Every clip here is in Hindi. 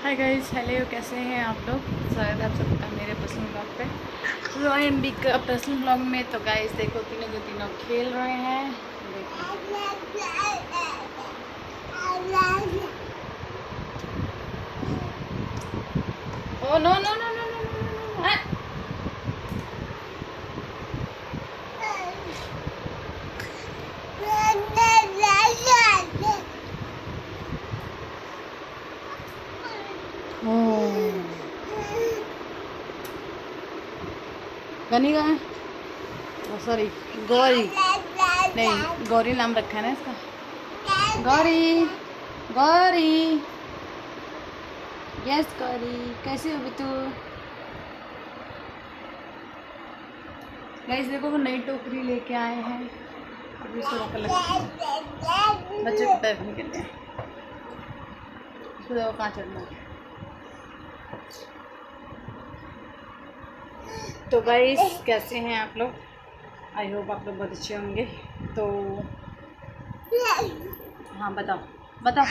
हाय गाइस, हेलो, कैसे हैं आप लोग। स्वागत है आप सबका मेरे पर्सनल ब्लॉग पे, रॉय एंड बी का पर्सनल ब्लॉग में। तो गाइस देखो, तीनों खेल रहे हैं। Oh no no no no no no. गनी का है, सॉरी गौरी, नहीं गौरी नाम रखा है ना इसका। गौरी, गौरी, यस गौरी, कैसे हो तू। गाइस देखो, वो नई टोकरी लेके आए हैं। अभी इसको रोक लगा बच्चे को पैर नहीं करते हैं। इसको देखो कहाँ चढ़ना है। तो गाइस कैसे हैं आप लोग। आई होप आप लोग बहुत अच्छे होंगे। तो हाँ बताओ बताओ।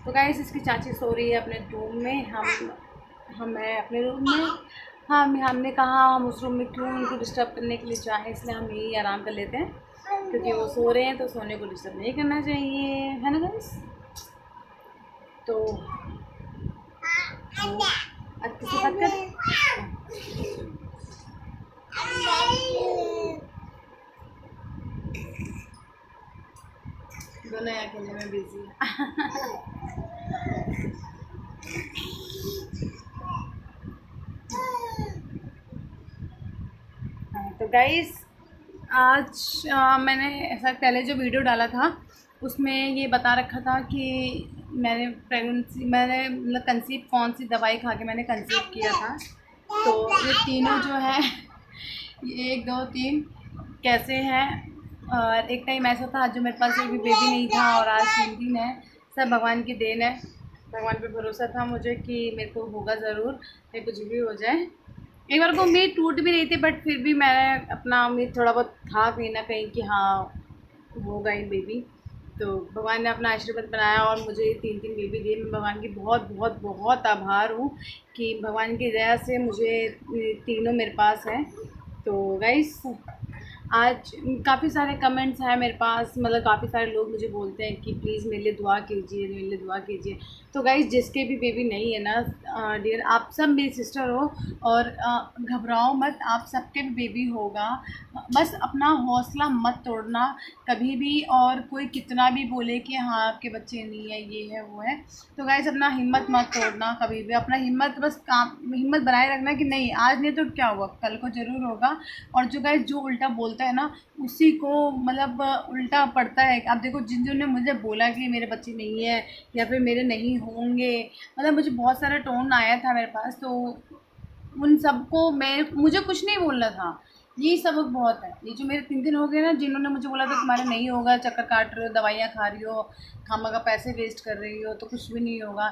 तो गाइस इसकी चाची सो रही है अपने रूम में, हम है अपने रूम में। हमने कहा हम उस रूम में क्यों उनको डिस्टर्ब करने के लिए चाहें, इसलिए हम यही आराम कर लेते हैं, क्योंकि वो सो रहे हैं तो सोने को डिस्टर्ब नहीं करना चाहिए, है ना गाइस। तो अच्छे से बात कर। दोनों अकेले में बिजी है। तो गाइस आज मैंने ऐसा पहले जो वीडियो डाला था उसमें ये बता रखा था कि मैंने मतलब कंसीव कौन सी दवाई खा के मैंने कंसीव किया था। तो ये तीनों जो है ये 1 2 3 कैसे हैं। और एक टाइम ऐसा था जो मेरे पास एक भी बेबी नहीं था, और आज 3 दिन है। सब भगवान की देन है। भगवान पे भरोसा था मुझे कि मेरे को होगा ज़रूर, चाहे कुछ भी हो जाए। एक बार को उम्मीद टूट भी रही थी, बट फिर भी मैंने अपना उम्मीद थोड़ा बहुत था कहीं ना कहीं कि हाँ होगा ही बेबी। तो भगवान ने अपना आशीर्वाद बनाया और मुझे 3 बेबी दिए। मैं भगवान की बहुत बहुत बहुत आभार हूँ कि भगवान की दया से मुझे तीनों मेरे पास हैं। तो गाइस आज काफ़ी सारे कमेंट्स हैं मेरे पास, मतलब काफ़ी सारे लोग मुझे बोलते हैं कि प्लीज़ मेरे लिए दुआ कीजिए, मेरे लिए दुआ कीजिए। तो गाइस जिसके भी बेबी नहीं है ना डियर, आप सब मेरी सिस्टर हो, और घबराओ मत, आप सबके भी बेबी होगा। बस अपना हौसला मत तोड़ना कभी भी, और कोई कितना भी बोले कि हाँ आपके बच्चे नहीं है, ये है वो है, तो गाइस अपना हिम्मत मत तोड़ना कभी भी। अपना हिम्मत बस हिम्मत बनाए रखना कि नहीं आज नहीं तो क्या हुआ, कल को ज़रूर होगा। और जो गाइस जो उल्टा बोलता है ना उसी को मतलब उल्टा पड़ता है। आप देखो जिन जिन ने मुझे बोला कि मेरे बच्चे नहीं है या फिर मेरे नहीं होंगे, मतलब मुझे बहुत सारा टोन आया था मेरे पास, तो उन सबको मुझे कुछ नहीं बोलना था। ये सबक बहुत है। ये जो मेरे 3 दिन हो गए ना, जिन्होंने मुझे बोला था तुम्हारे नहीं होगा, चक्कर काट रहे हो, दवाइयाँ खा रही हो, खामा का पैसे वेस्ट कर रही हो, तो कुछ भी नहीं होगा।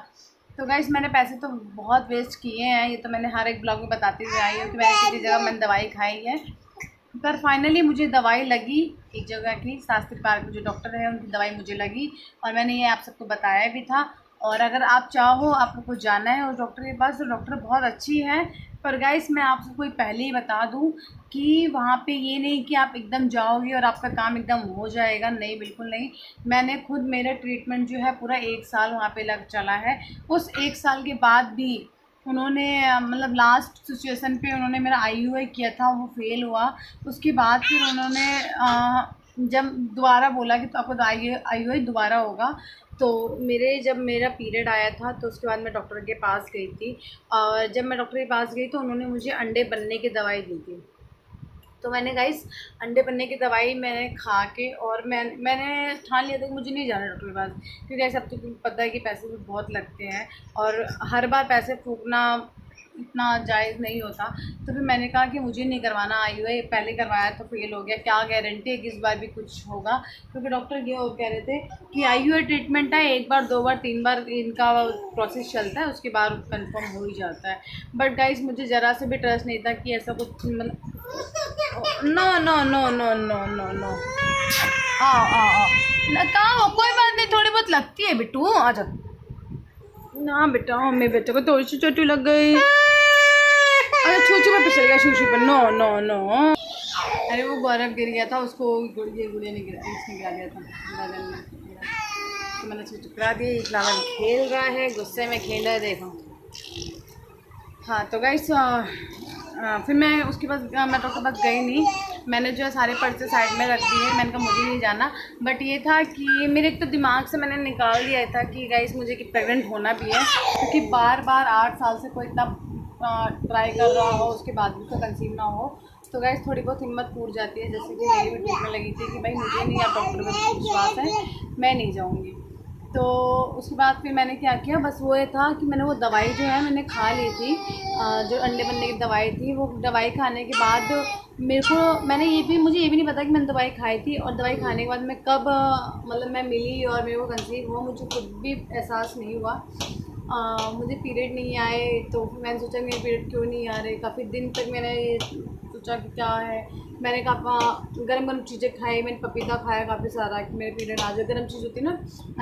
तो गाइस मैंने पैसे तो बहुत वेस्ट किए हैं, ये तो मैंने हर एक ब्लॉग में बताती हुई आई हूँ कि मैंने कितनी जगह मैंने दवाई खाई है। पर फाइनली मुझे दवाई लगी एक जगह की, शास्त्री पार्क जो डॉक्टर है उनकी दवाई मुझे लगी, और मैंने ये आप सबको बताया भी था। और अगर आप चाहो आप लोग को जाना है उस डॉक्टर के पास, तो डॉक्टर बहुत अच्छी है। पर गाइस मैं आप सबको पहले ही बता दूं कि वहाँ पे ये नहीं कि आप एकदम जाओगे और आपका काम एकदम हो जाएगा, नहीं बिल्कुल नहीं। मैंने खुद मेरा ट्रीटमेंट जो है पूरा 1 साल वहाँ पे लग चला है। उस 1 साल के बाद भी उन्होंने मतलब लास्ट सिचुएशन पे उन्होंने मेरा IUI किया था, वो फेल हुआ। उसके बाद फिर उन्होंने जब दोबारा बोला कि तो आपको IUI दोबारा होगा, तो जब मेरा पीरियड आया था तो उसके बाद मैं डॉक्टर के पास गई थी। और जब मैं डॉक्टर के पास गई तो उन्होंने मुझे अंडे बनने की दवाई दी थी। तो मैंने गाइस अंडे बनने की दवाई मैंने खा के, और मैंने ठान लिया था कि मुझे नहीं जाना डॉक्टर के पास, क्योंकि ऐसा अब तो पता है कि पैसे भी बहुत लगते हैं और हर बार पैसे फूकना इतना जायज़ नहीं होता। तो फिर मैंने कहा कि मुझे नहीं करवाना IUI, पहले करवाया तो फेल हो गया, क्या गारंटी है कि इस बार भी कुछ होगा। क्योंकि डॉक्टर ये और कह रहे थे कि IUI ट्रीटमेंट है, 1 बार 2 बार 3 बार इनका प्रोसेस चलता है, उसके बाद कंफर्म हो ही जाता है। बट गाइस मुझे ज़रा से भी ट्रस्ट नहीं था कि ऐसा कुछ मतलब no no no no no no no, आओ आओ आओ कहाँ हो? कोई बात नहीं, थोड़ी बहुत लगती है बिट्टू, आ जा ना बेटा। मम्मी बेटे को थोड़ी सी चोटी लग गई। अरे छूछू में फिसल गया, शूशू पे। नो नो नो, अरे वो बर्फ गिर गया था, उसको गुड़िया नहीं गिरा, इसने गिरा दिया था गगन में, तो मैंने उसको टुकरा दिया। एक लालन खेल रहा है, गुस्से में खेल रहा है, देखो। हाँ तो गाइस फिर मैं उसके पास, मैं डॉक्टर के पास गई नहीं। मैंने जो है सारे पर्चे साइड में रख दिए, मैंने कहा मुझे नहीं जाना। बट ये था कि मेरे एक तो दिमाग से मैंने निकाल दिया था कि गाइस मुझे कि प्रेग्नेंट होना भी है, क्योंकि बार बार 8 साल से कोई इतना ट्राई कर रहा हो, उसके बाद भी तो कंसीव ना हो, तो गाइस थोड़ी बहुत हिम्मत टूट जाती है। जैसे कि मेरी भी टूटने लगी थी कि भाई मुझे नहीं, अब डॉक्टर पर विश्वास है, मैं नहीं जाऊँगी। तो उसके बाद फिर मैंने क्या किया, बस वो ये था कि मैंने वो दवाई जो है मैंने खा ली थी, जो अंडे बनने की दवाई थी। वो दवाई खाने के बाद मेरे को, मुझे ये भी नहीं पता कि मैंने दवाई खाई थी, और दवाई खाने के बाद मैं कब मतलब मैं मिली और मेरे को कंसीव हुआ, मुझे खुद भी एहसास नहीं हुआ। मुझे पीरियड नहीं आए, तो फिर मैंने सोचा मेरे पीरियड क्यों नहीं आ रहे। काफ़ी दिन तक मैंने ये सोचा कि क्या है। मैंने गरम गरम चीज़ें खाई, मैंने पपीता खाया काफ़ी सारा कि मेरे पीरियड आ जाए। गर्म चीज़ होती है ना,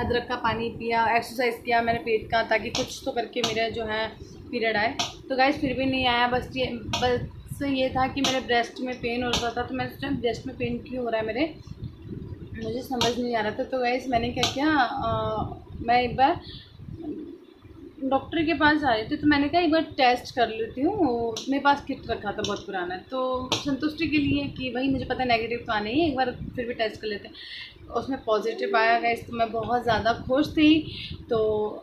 अदरक का पानी पिया, एक्सरसाइज किया मैंने पेट का, ताकि कुछ तो करके मेरा जो है पीरियड आए। तो गाइस फिर भी नहीं आया। बस ये था कि मेरे ब्रेस्ट में पेन हो रहा था, तो मैंने सोचा ब्रेस्ट में पेन क्यों हो रहा है मेरे, मुझे समझ नहीं आ रहा था। तो गाइस मैंने क्या किया, मैं एक बार डॉक्टर के पास आ रही थी, तो मैंने कहा एक बार टेस्ट कर लेती हूँ। मेरे पास किट रखा था बहुत पुराना, तो संतुष्टि के लिए कि भाई मुझे पता नेगेटिव तो आना ही है, एक बार फिर भी टेस्ट कर लेते हैं। उसमें पॉजिटिव आया गया, तो मैं बहुत ज़्यादा खुश थी। तो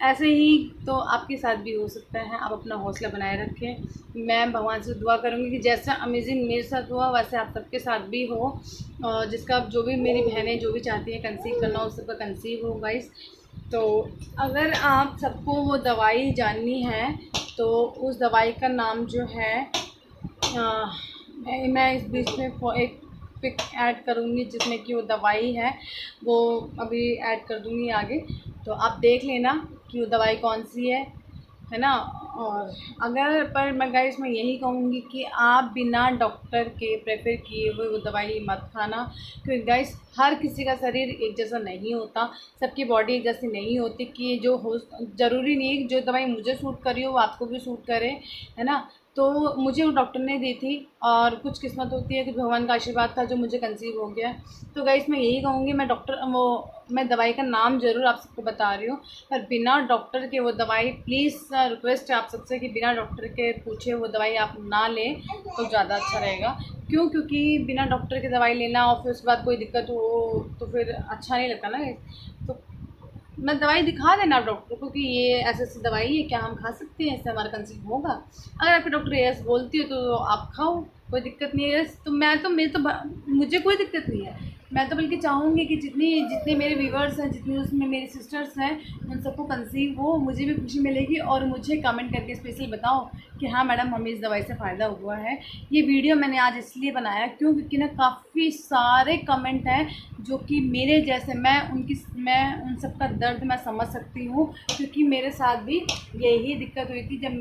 ऐसे ही तो आपके साथ भी हो सकता है, आप अपना हौसला बनाए रखें। मैं भगवान से दुआ करूँगी कि जैसा अमेजिंग मेरे साथ हुआ वैसे आप सबके साथ भी हो, और जिसका जो भी मेरी बहनें जो भी चाहती हैं कंसीव करना, उस सबका कंसीव हो गाइस। तो अगर आप सबको वो दवाई जाननी है, तो उस दवाई का नाम जो है मैं इस बीच में एक पिक ऐड करूँगी जिसमें कि वो दवाई है, वो अभी ऐड कर दूँगी आगे, तो आप देख लेना कि वो दवाई कौन सी है ना। और अगर पर मैं गाइस मैं यही कहूँगी कि आप बिना डॉक्टर के प्रेफर किए हुए वो दवाई मत खाना, क्योंकि गाइस हर किसी का शरीर एक जैसा नहीं होता, सबकी बॉडी एक जैसी नहीं होती कि जो हो, ज़रूरी नहीं है कि जो दवाई मुझे सूट करी हो वो आपको भी सूट करे, है ना। तो मुझे वो डॉक्टर ने दी थी, और कुछ किस्मत होती है कि भगवान का आशीर्वाद था जो मुझे कंसीव हो गया। तो गाइस मैं यही कहूँगी, मैं दवाई का नाम ज़रूर आप सबको बता रही हूँ, पर बिना डॉक्टर के वो दवाई, प्लीज़ रिक्वेस्ट है आप सबसे कि बिना डॉक्टर के पूछे वो दवाई आप ना लें तो ज़्यादा अच्छा रहेगा। क्यों? क्योंकि बिना डॉक्टर की दवाई लेना और फिर उसके बाद कोई दिक्कत हो तो फिर अच्छा नहीं लगता ना। तो मैं दवाई दिखा देना आप डॉक्टर को कि ये ऐसी दवाई है, क्या हम खा सकते हैं, इससे हमारा कंसीव होगा। अगर आपके डॉक्टर यस बोलती है तो आप खाओ, कोई दिक्कत नहीं है। यस तो मुझे कोई दिक्कत नहीं है। मैं तो बल्कि चाहूँगी कि जितने मेरे व्यूवर्स हैं, जितनी उसमें मेरी सिस्टर्स हैं, उन सबको कंसीव हो, मुझे भी खुशी मिलेगी। और मुझे कमेंट करके स्पेशल बताओ कि हाँ मैडम हमें इस दवाई से फ़ायदा हुआ है। ये वीडियो मैंने आज इसलिए बनाया क्योंकि ना काफ़ी सारे कमेंट हैं जो कि मेरे जैसे, मैं उन सब का दर्द मैं समझ सकती हूँ, क्योंकि मेरे साथ भी यही दिक्कत हुई थी। जब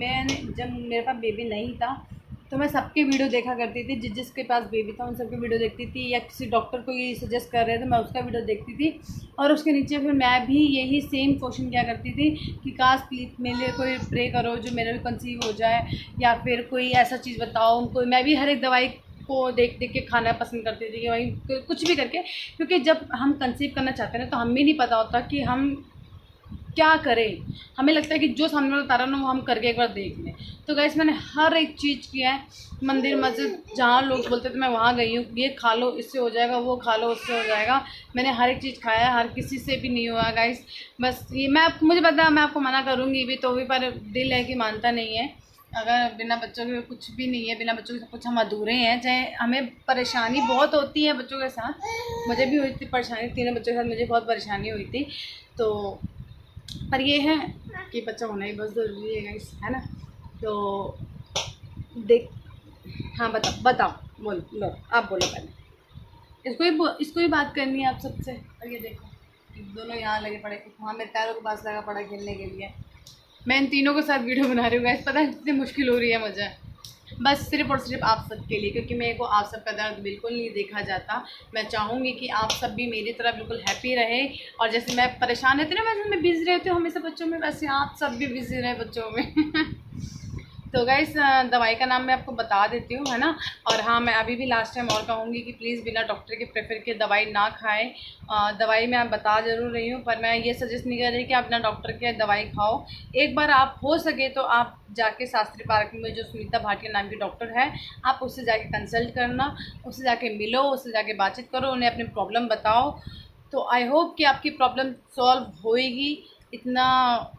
मेरे पास बेबी नहीं था, तो मैं सबके वीडियो देखा करती थी, जिसके पास बेबी था उन सबके वीडियो देखती थी, या किसी डॉक्टर को ये सजेस्ट कर रहे थे मैं उसका वीडियो देखती थी। और उसके नीचे फिर मैं भी यही सेम क्वेश्चन किया करती थी कि काश प्लीज़ मेरे लिए कोई प्रे करो जो मेरा भी कंसीव हो जाए, या फिर कोई ऐसा चीज़ बताओ उनको। मैं भी हर एक दवाई को देख देख के खाना पसंद करती थी कि भाई कुछ भी करके, क्योंकि जब हम कंसीव करना चाहते हैं तो हमें नहीं पता होता कि हम क्या करें। हमें लगता है कि जो सामने वाला बता रहा ना वो हम करके एक बार देख लें। तो गाइस मैंने हर एक चीज़ किया है, मंदिर मस्जिद जहाँ लोग बोलते थे मैं वहाँ गई हूँ, ये खा लो इससे हो जाएगा, वो खा लो उससे हो जाएगा। मैंने हर एक चीज़ खाया है, हर किसी से भी नहीं हुआ गाइस। बस ये मुझे पता है मैं आपको मना करूँगी भी तो भी, पर दिल है कि मानता नहीं है। अगर बिना बच्चों के कुछ भी नहीं है, बिना बच्चों के सब कुछ हम अधूरे हैं। चाहे हमें परेशानी बहुत होती है बच्चों के साथ, मुझे भी हुई थी परेशानी, 3 बच्चों के साथ मुझे बहुत परेशानी हुई थी। तो पर ये है कि बच्चा होना ही बहुत ज़रूरी है गाइस, है ना। तो देख, हाँ बताओ बोलो, लो आप बोलो पहले। इसको ही बात करनी है आप सबसे। और ये देखो दोनों यहाँ लगे पड़े, वहाँ मेरे पैरों के पास लगा पड़ा खेलने के लिए। मैं इन तीनों के साथ वीडियो बना रही हूँ गाइस, पता है कितनी मुश्किल हो रही है मुझे। बस सिर्फ़ और सिर्फ आप सबके लिए, क्योंकि मेरे को आप सबका दर्द बिल्कुल नहीं देखा जाता। मैं चाहूँगी कि आप सब भी मेरी तरह बिल्कुल हैप्पी रहे, और जैसे मैं परेशान रहती हूँ ना, वैसे मैं बिज़ी रहती हूँ हमेशा बच्चों में, वैसे आप सब भी बिज़ी रहे बच्चों में। तो गाइस दवाई का नाम मैं आपको बता देती हूँ, है ना। और हाँ, मैं अभी भी लास्ट टाइम और कहूँगी कि प्लीज़ बिना डॉक्टर के प्रेफर किए दवाई ना खाएं। दवाई मैं बता ज़रूर रही हूँ, पर मैं ये सजेस्ट नहीं कर रही कि आप बिना डॉक्टर के दवाई खाओ। एक बार आप हो सके तो आप जाके शास्त्री पार्क में जो सुनीता भाटिया नाम की डॉक्टर है, आप उससे जाके कंसल्ट करना, उससे जाके मिलो, उससे जाके बातचीत करो, उन्हें अपनी प्रॉब्लम बताओ। तो आई होप कि आपकी प्रॉब्लम सॉल्व होएगी। इतना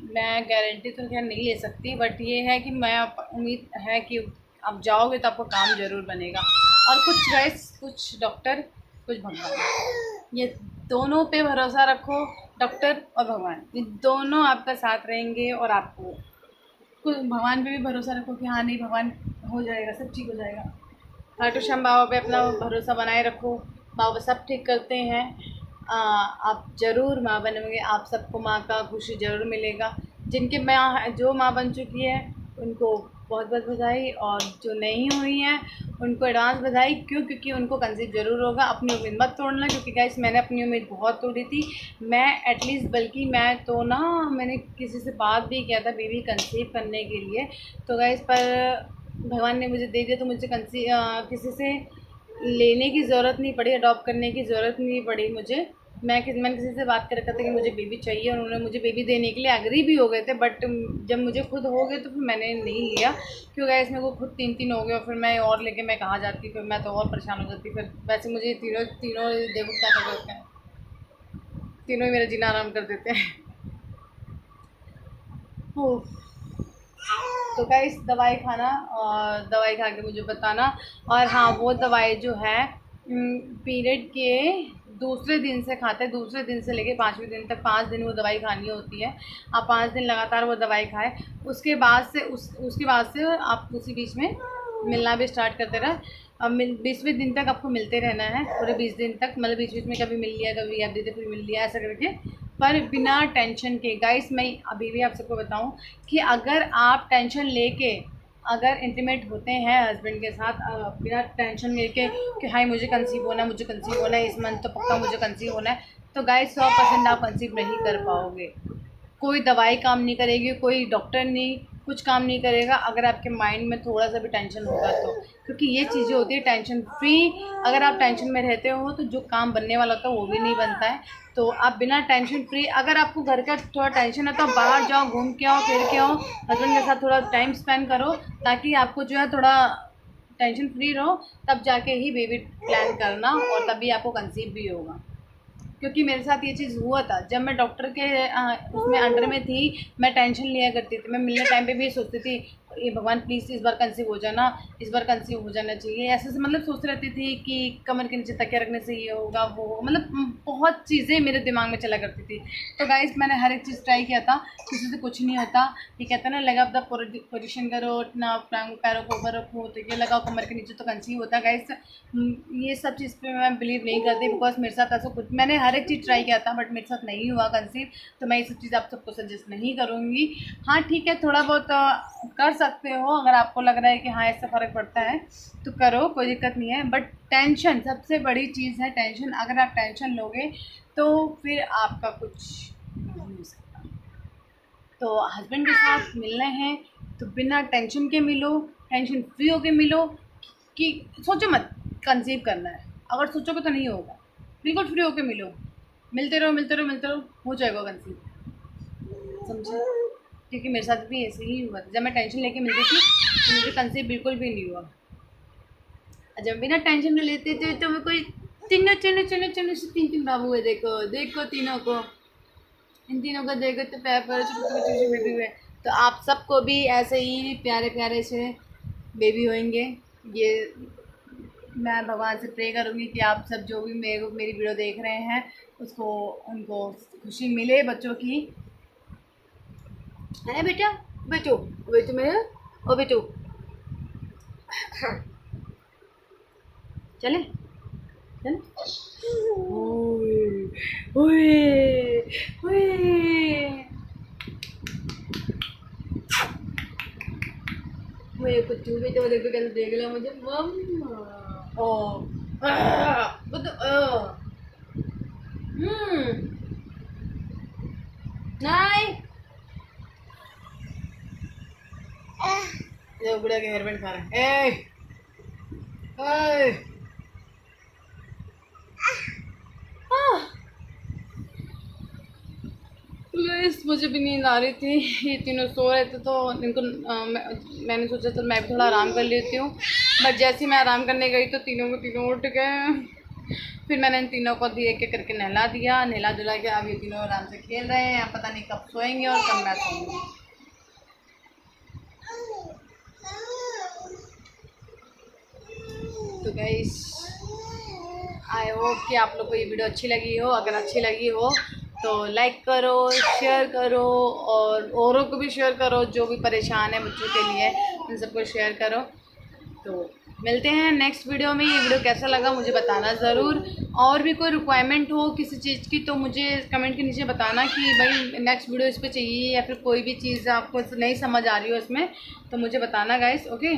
मैं गारंटी तो खैर नहीं ले सकती, बट ये है कि मैं उम्मीद है कि आप जाओगे तो आपका काम ज़रूर बनेगा। और कुछ गाइस, कुछ डॉक्टर कुछ भगवान, ये दोनों पे भरोसा रखो। डॉक्टर और भगवान, ये दोनों आपका साथ रहेंगे। और आपको कुछ भगवान पे भी भरोसा रखो कि हाँ नहीं, भगवान हो जाएगा, सब ठीक हो जाएगा। खाटू श्याम बाबा पे अपना भरोसा बनाए रखो, बाबा सब ठीक करते हैं। आप ज़रूर माँ बनोगे, आप सबको माँ का खुशी ज़रूर मिलेगा। जिनके माँ, जो माँ बन चुकी है उनको बहुत बहुत बधाई, और जो नहीं हुई हैं उनको एडवांस बधाई। क्यों? क्योंकि उनको कंसीव ज़रूर होगा। अपनी उम्मीद मत तोड़ना, क्योंकि गाइस मैंने अपनी उम्मीद बहुत तोड़ी थी। मैं एटलीस्ट, बल्कि मैं तो ना, मैंने किसी से बात भी किया था बेबी कंसीव करने के लिए, तो गाइस पर भगवान ने मुझे दे दिया, तो मुझे किसी से लेने की ज़रूरत नहीं पड़ी, अडॉप्ट करने की ज़रूरत नहीं पड़ी मुझे। मैंने किसी से बात कर रखा था कि मुझे बेबी चाहिए, और उन्होंने मुझे बेबी देने के लिए एग्री भी हो गए थे, बट जब मुझे खुद हो गए तो फिर मैंने नहीं लिया। क्यों गाइस, मेरे को खुद 3 हो गए, और फिर मैं और लेके मैं कहाँ जाती, फिर मैं तो और परेशान हो जाती। फिर वैसे मुझे तीनों तीनों देखो क्या कर देते हैं, तीनों ही मेरा जीना आराम कर देते हैं। ओह, तो गाइस दवाई खाना, और दवाई खा के मुझे बताना। और हाँ, वो दवाई जो है पीरियड के दूसरे दिन से खाते हैं, दूसरे दिन से लेके 5वें दिन तक 5 दिन वो दवाई खानी होती है। आप 5 दिन लगातार वो दवाई खाएं। उसके बाद से उसके बाद से आप उसी बीच में मिलना भी स्टार्ट करते रहें। अब 20वें दिन तक आपको मिलते रहना है, पूरे 20 दिन तक। मतलब बीच बीच में कभी मिल लिया, कभी आप दीदी फिर मिल लिया, ऐसा करके, पर बिना टेंशन के। गाइस मैं अभी भी आप सबको बताऊं कि अगर आप टेंशन लेके अगर इंटीमेट होते हैं हस्बैंड के साथ, बिना टेंशन लेके कि हाय मुझे कंसीव होना है, मुझे कंसीव होना है, इस मंथ तो पक्का मुझे कंसीव होना है, तो गाइस 100% आप कंसीव नहीं कर पाओगे। कोई दवाई काम नहीं करेगी, कोई डॉक्टर नहीं, कुछ काम नहीं करेगा अगर आपके माइंड में थोड़ा सा भी टेंशन होगा तो। क्योंकि ये चीज़ें होती है टेंशन फ्री। अगर आप टेंशन में रहते हो तो जो काम बनने वाला होता है वो भी नहीं बनता है। तो आप बिना टेंशन फ्री, अगर आपको घर का थोड़ा टेंशन है तो आप बाहर जाओ, घूम के आओ, फिर के आओ, हस्बैंड के साथ थोड़ा टाइम स्पेंड करो, ताकि आपको जो है थोड़ा टेंशन फ्री रहो। तब जाके ही बेबी प्लान करना, और तभी आपको कंसीव भी होगा। क्योंकि मेरे साथ ये चीज़ हुआ था जब मैं डॉक्टर के उसमें अंडर में थी। मैं टेंशन लिया करती थी, मैं मिलने टाइम पे भी ये सोचती थी, ये भगवान प्लीज़ इस बार कंसीव हो जाना, इस बार कंसीव हो जाना चाहिए, ऐसे से मतलब सोचती रहती थी कि कमर के नीचे तकिया रखने से ये होगा वो होगा, मतलब बहुत चीज़ें मेरे दिमाग में चला करती थी। तो गाइस मैंने हर एक चीज़ ट्राई किया था, किसी से कुछ नहीं होता। ये कहते हैं ना, लेग अप द पोजिशन करो ना, पैरों को ऊपर रखो, तो ये लगाओ कमर के नीचे तो कंसीव होता है। गाइस ये सब चीज़ पे मैं बिलीव नहीं करती, बिकॉज मेरे साथ ऐसा कुछ, मैंने हर एक चीज़ ट्राई किया था बट मेरे साथ नहीं हुआ कंसीव। तो मैं ये सब चीज़ आप सबको सजेस्ट नहीं करूँगी। हाँ ठीक है, थोड़ा बहुत कर सकते हो, अगर आपको लग रहा है कि हाँ इससे फ़र्क पड़ता है तो करो, कोई दिक्कत नहीं है। बट टेंशन सबसे बड़ी चीज़ है, टेंशन। अगर आप टेंशन लोगे तो फिर आपका कुछ नहीं हो सकता। तो हस्बैंड के साथ मिलना है तो बिना टेंशन के मिलो, टेंशन फ्री होके मिलो। कि सोचो मत कंसीव करना है, अगर सोचोगे तो नहीं होगा। बिल्कुल फ्री होके मिलो, मिलते रहो मिलते रहो मिलते रहो, हो जाएगा कंसीव, समझे। क्योंकि मेरे साथ भी ऐसे ही हुआ था, जब मैं टेंशन लेके मिलती थी तो मुझे कंसीव बिल्कुल भी नहीं हुआ। और जब बिना टेंशन में लेते थे तो मैं कोई तीनों तीनों तीनों तीनों से 3 बाबू है, देखो देखो तीनों को, इन तीनों को देखो तो प्यार प्यारे छोटे छोटे बेबी हुए। तो आप सबको भी ऐसे ही प्यारे प्यारे से बेबी होंगे। ये मैं भगवान से प्रे करूँगी कि आप सब जो भी मेरी वीडियो देख रहे हैं उसको, उनको खुशी मिले बच्चों की। है बेटा, बेटो बेटो मेरे, ओ बेटो चले चले। ओए ओए ओए, वो ये कुछ बच्चों भी तो देखो कैसे देख लो मुझे मम्मा ओ नहीं ये बुढ़ा के हेयर बैंड खा रहा है ए गाइस मुझे भी नींद आ रही थी, ये तीनों सो रहे थे तो इनको मैंने सोचा चल मैं भी थोड़ा आराम कर लेती हूँ। बट जैसे ही मैं आराम करने गई तो तीनों के तीनों उठ गए। फिर मैंने इन तीनों को एक एक करके नहला दिया, नहला धुला के अब ये तीनों आराम से खेल रहे हैं। पता नहीं कब सोएंगे और कब मैं सोऊंगी। तो गाइस आई होप कि आप लोग को ये वीडियो अच्छी लगी हो। अगर अच्छी लगी हो तो लाइक करो, शेयर करो और औरों को भी शेयर करो जो भी परेशान है बच्चों के लिए, उन सबको शेयर करो। तो मिलते हैं नेक्स्ट वीडियो में। ये वीडियो कैसा लगा मुझे बताना ज़रूर। और भी कोई रिक्वायरमेंट हो किसी चीज़ की तो मुझे कमेंट के नीचे बताना कि भाई नेक्स्ट वीडियो इस पर चाहिए, या फिर कोई भी चीज़ आपको नहीं समझ आ रही हो इसमें तो मुझे बताना गाइस। ओके।